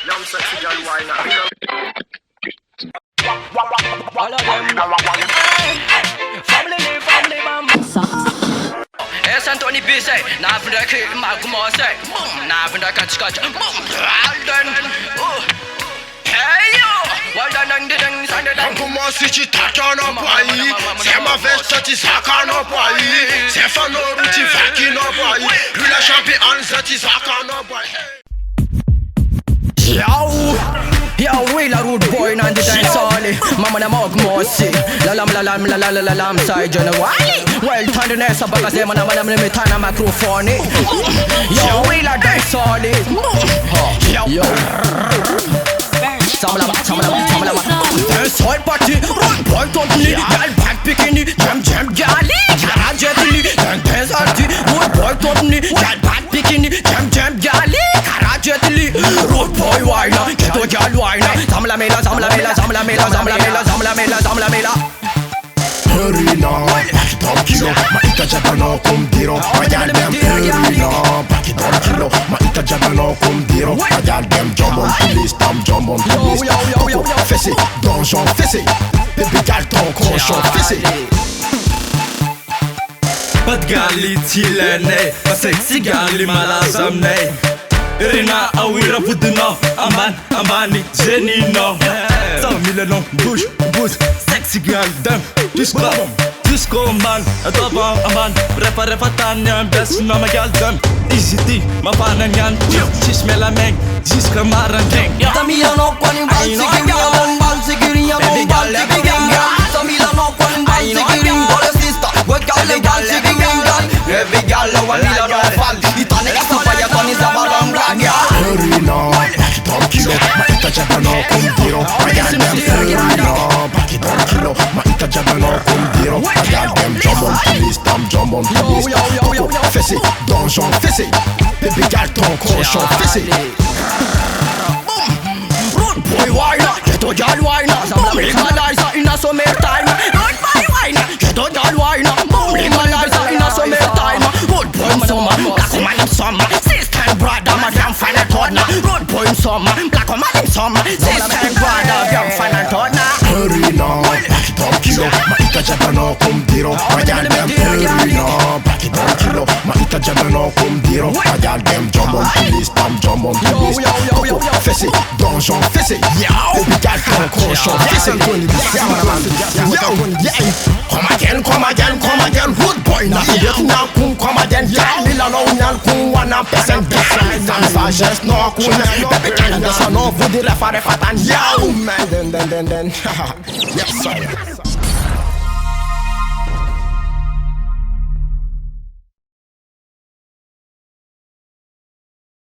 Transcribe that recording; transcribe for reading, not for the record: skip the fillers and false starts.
Young sexy girl, why not? All of them. Family, man. Es Anthony B say, na from the kid, Malcolm say, na from the catch, Alden. Hey yo, well done, done. Comment si tu t'attends au pays? C'est ma veste, tu sacs en pays. C'est Fano, tu fais qui n'en pays. Puis la championne, tu sacs en pays. Yo, real a rude boy, and the dance solid. Mama na MOG mossy. La lam, side January. Well, tenderness up because them na me tana microphone. Yo, real a dance solid. Yo. Samla. Dance hall party, run boy company, girl back bikini, jam galley, garage atli, dance party, road boy company, girl back bikini, jam galley, garage atli, road boy wine, ghetto girl wine, samla mela. ERINA, back it up kilo, ma ita jabano kum diro, ma gal dem ERINA, back it up kilo, ma ita jabano kum diro, ma gal dem jump on police, jump on police, coco, fessé, donjon fessé, baby gal ton cochon fessé. Bad gali tilene, ma sexy gali malazamne. ERINA awira pudno, amani zenino. Some million bush, sexy girl dem, disco man, adobo man, repa tanya, best no my girl dem. Easy tea, ma pananyan, chismela meng, jiska maran gang. Tamilano kwani balsigiria, baby girl, Tamilano kwani balsigiria, sister, what girl, baby girl, Milano fall, itane kasapaya tani zabaram raga. ERINA, back it up kilo, ma ita jabano kum diro, ma gal dem ERINA, back it up kilo, ma ita jabano kum diro, ma gal dem jump on police, coco, fessé, donjon fessé, baby gal ton cochon fessé. Road boy wine, ghetto girl wine, legalize in a summertime. Road boy wine, ghetto girl wine, legalize in a summertime. Road boy in summer, black woman in summer, sister and brother, my damn fine and toddler. Road boy in summer, black woman in summer, sister and brother, damn fine and toddler. ERINA, back it up kilo, ma ita jabano kum diro, ma gal dem ERINA, back it up kilo, ma ita jabano kum diro, ma gal dem jump on police, coco, fessé, donjon fessé, baby gal ton cochon fessé. Come again, rude boy, na Vietnam kun come again, Milano nyan kun 1% different, and sagesse no kun, baby gal desa no, vous direz fare fatan, yo man, then, yes sir.